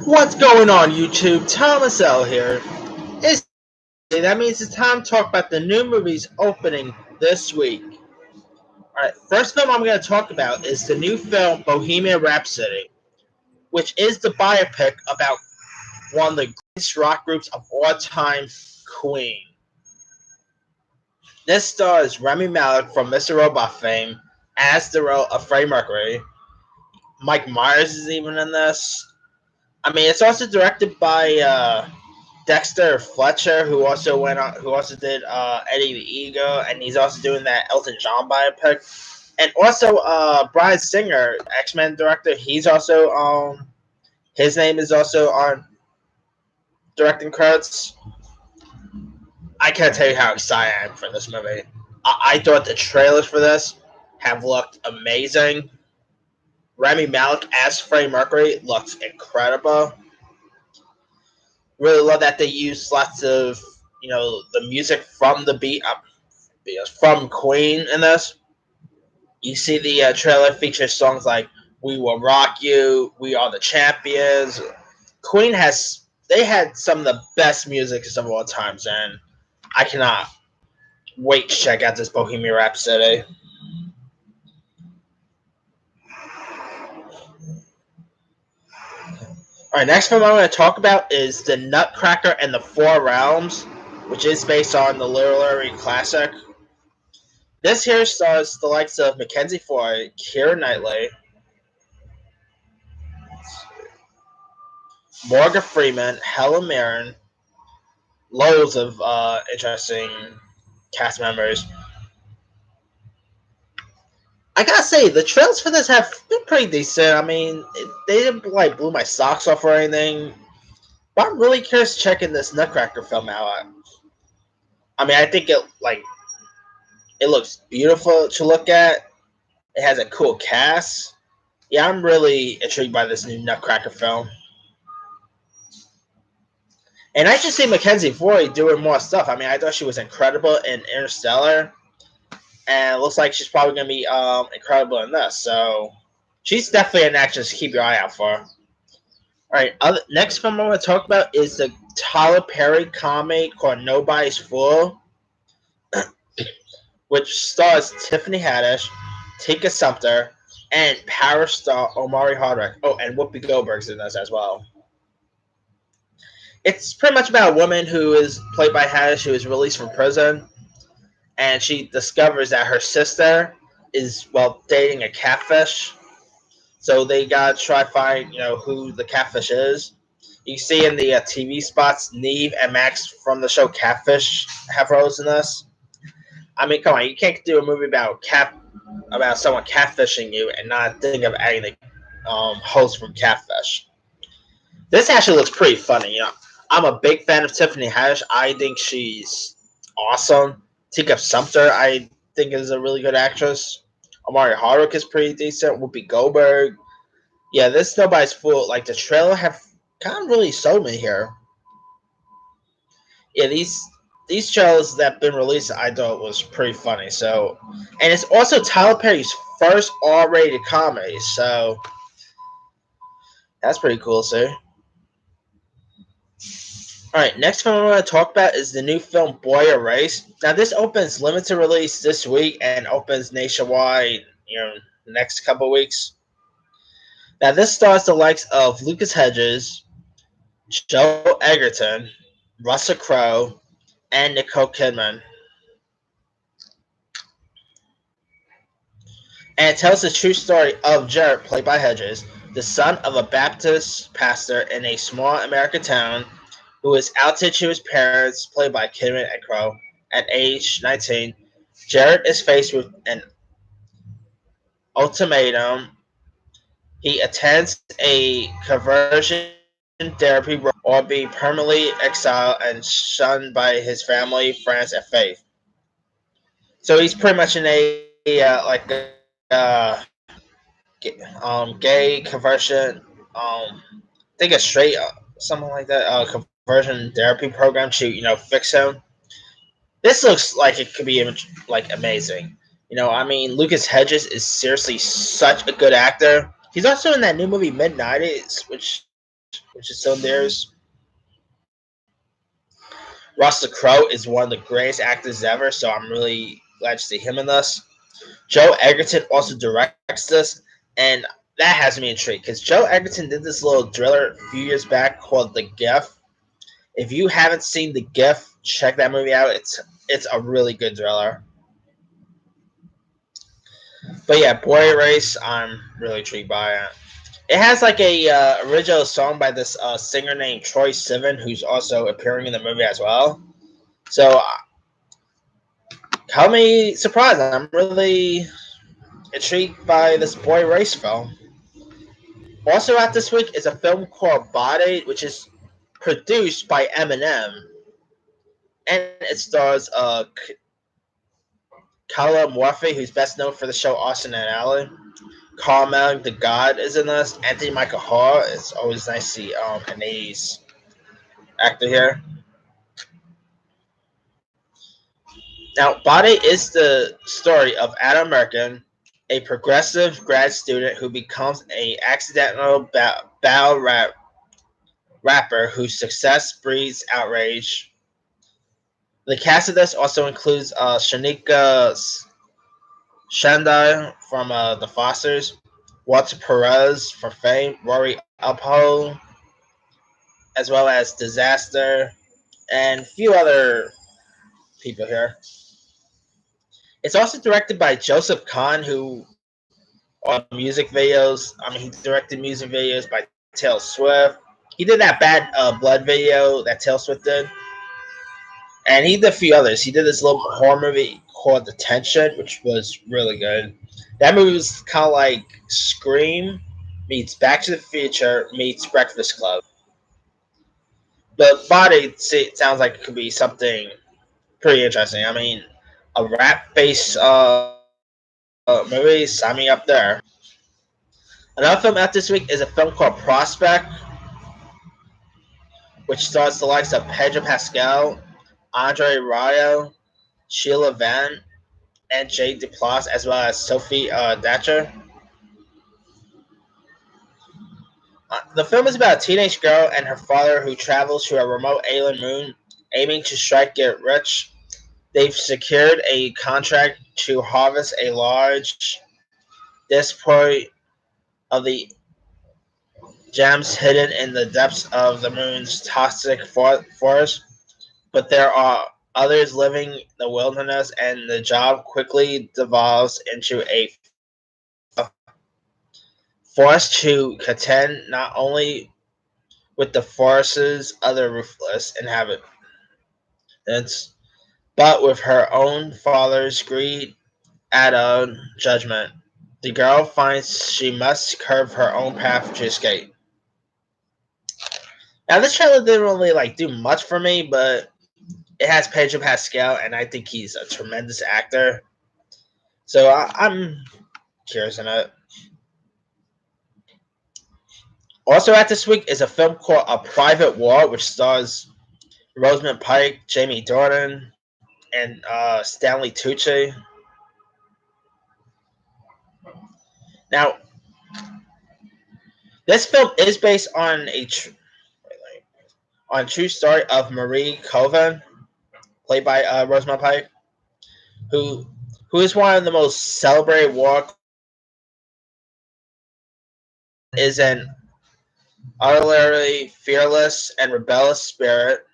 What's going on, YouTube? Thomas L here. It's that means it's time to talk about the new movies opening this week. Alright, first film I'm going to talk about is the new film Bohemian Rhapsody, which is the biopic about one of the greatest rock groups of all time, Queen. This stars Rami Malek from Mr. Robot fame as the role of Freddie Mercury. Mike Myers is even in this. I mean, it's also directed by Dexter Fletcher, who also did Eddie the Eagle, and he's also doing that Elton John biopic. And also Bryan Singer, X-Men director, he's also his name is also on directing credits. I can't tell you how excited I am for this movie. I thought the trailers for this have looked amazing. Rami Malek as Freddie Mercury looks incredible. Really love that they use lots of the music from the beat from Queen in this. You see the trailer features songs like "We Will Rock You," "We Are the Champions." Queen had some of the best music of all times, and I cannot wait to check out this Bohemian Rhapsody. All right, next film I'm going to talk about is The Nutcracker and the Four Realms, which is based on the literary classic. This here stars the likes of Mackenzie Foy, Keira Knightley, Morgan Freeman, Helen Mirren, loads of interesting cast members. I gotta say, the trailers for this have been pretty decent. I mean, they didn't like blow my socks off or anything, but I'm really curious checking this Nutcracker film out. I mean, I think it looks beautiful to look at. It has a cool cast. Yeah, I'm really intrigued by this new Nutcracker film. And I should see Mackenzie Foy doing more stuff. I mean, I thought she was incredible in Interstellar, and it looks like she's probably going to be incredible in this. So she's definitely an actress to keep your eye out for. All right, next film I want to talk about is the Tyler Perry comedy called Nobody's Fool, which stars Tiffany Haddish, Tika Sumpter, and Paris star Omari Hardwick. Oh, and Whoopi Goldberg's in this as well. It's pretty much about a woman who is played by Haddish, who is released from prison, and she discovers that her sister is dating a catfish. So they gotta try to find who the catfish is. You see in the TV spots, Neve and Max from the show Catfish have roles in this. I mean, come on, you can't do a movie about someone catfishing you and not think of adding the host from Catfish. This actually looks pretty funny. I'm a big fan of Tiffany Haddish. I think she's awesome. Tika Sumpter, I think, is a really good actress. Omari Hardwick is pretty decent. Whoopi Goldberg. Yeah, this Nobody's Fool. Like, the trailer have kind of really sold me here. Yeah, these trailers that have been released, I thought was pretty funny. So, and it's also Tyler Perry's first R-rated comedy. So, that's pretty cool, sir. Alright, next film I want to talk about is the new film Boy Erased. Now, this opens limited release this week and opens nationwide, next couple weeks. Now, this stars the likes of Lucas Hedges, Joe Egerton, Russell Crowe, and Nicole Kidman. And it tells the true story of Jared, played by Hedges, the son of a Baptist pastor in a small American town who is outed to his parents, played by Kidman and Crowe, at age 19. Jared is faced with an ultimatum. He attends a conversion therapy or be permanently exiled and shunned by his family, friends, and faith. So he's pretty much in a uh, gay conversion. I think a straight something like that. Conversion therapy program to fix him. This looks like it could be amazing. I mean, Lucas Hedges is seriously such a good actor. He's also in that new movie Mid-90s, which which is still in theirs. Russell Crowe is one of the greatest actors ever, so I'm really glad to see him in this. Joe Egerton also directs this, and that has me intrigued because Joe Egerton did this little thriller a few years back called The Gift. If you haven't seen The Gift, check that movie out. It's a really good thriller. But yeah, Boy Race, I'm really intrigued by it. It has like a original song by this singer named Troye Sivan, who's also appearing in the movie as well. So, call me surprised. I'm really intrigued by this Boy Race film. Also out this week is a film called Body, which is produced by Eminem, and it stars Kyla Murphy, who's best known for the show Austin and Ally. Carmel the God is in this. Anthony Michael Hall. It's always nice to see an 80s actor here. Now, Body is the story of Adam Merkin, a progressive grad student who becomes a accidental rapper whose success breeds outrage. The cast of this also includes Shanika Shandai from The Fosters, Walter Perez from Fame, Rory Uphold, as well as Disaster, and a few other people here. It's also directed by Joseph Kahn, who on music videos. I mean, he directed music videos by Taylor Swift. He did that Bad Blood video that Taylor Swift did, and he did a few others. He did this little horror movie called Detention, which was really good. That movie was kind of like Scream meets Back to the Future meets Breakfast Club. But Body sounds like it could be something pretty interesting. I mean, a rap-based movie, sign me up there. Another film out this week is a film called Prospect, which stars the likes of Pedro Pascal, Andre Rayo, Sheila Van, and Jay Duplass, as well as Sophie Thatcher. The film is about a teenage girl and her father who travels to a remote alien moon, aiming to strike it rich. They've secured a contract to harvest a large display of the gems hidden in the depths of the moon's toxic forest, but there are others living in the wilderness, and the job quickly devolves into a force to contend not only with the forest's other ruthless inhabitants, but with her own father's greed at a judgment. The girl finds she must curve her own path to escape. Now, this trailer didn't really do much for me, but it has Pedro Pascal, and I think he's a tremendous actor. So I'm curious in it. Also out this week is a film called A Private War, which stars Rosamund Pike, Jamie Dornan, and Stanley Tucci. Now, this film is based on a true story of Marie Coven, played by Rosamund Pike, who is one of the most celebrated war. Is an utterly fearless and rebellious spirit,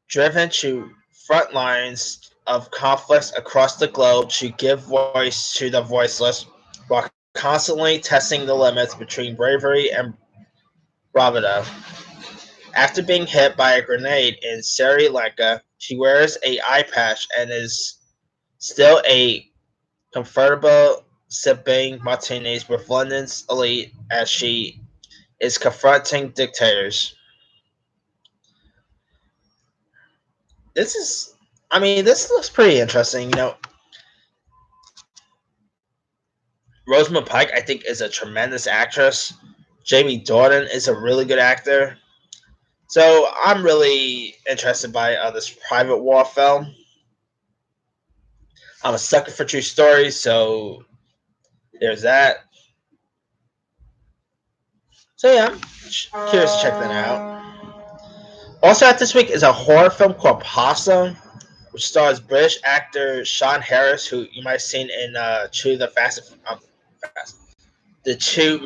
driven to front lines of conflicts across the globe to give voice to the voiceless, while constantly testing the limits between bravery and bravado. After being hit by a grenade in Sri Lanka, she wears a eye patch and is still a comfortable sipping martinis with London's elite as she is confronting dictators. This is, I mean, this looks pretty interesting. Rosamund Pike, I think, is a tremendous actress. Jamie Dornan is a really good actor. So I'm really interested by this Private War film. I'm a sucker for true stories, so there's that. So yeah, I'm curious to check that out. Also out this week is a horror film called Possum, which stars British actor Sean Harris, who you might have seen in Fast, the two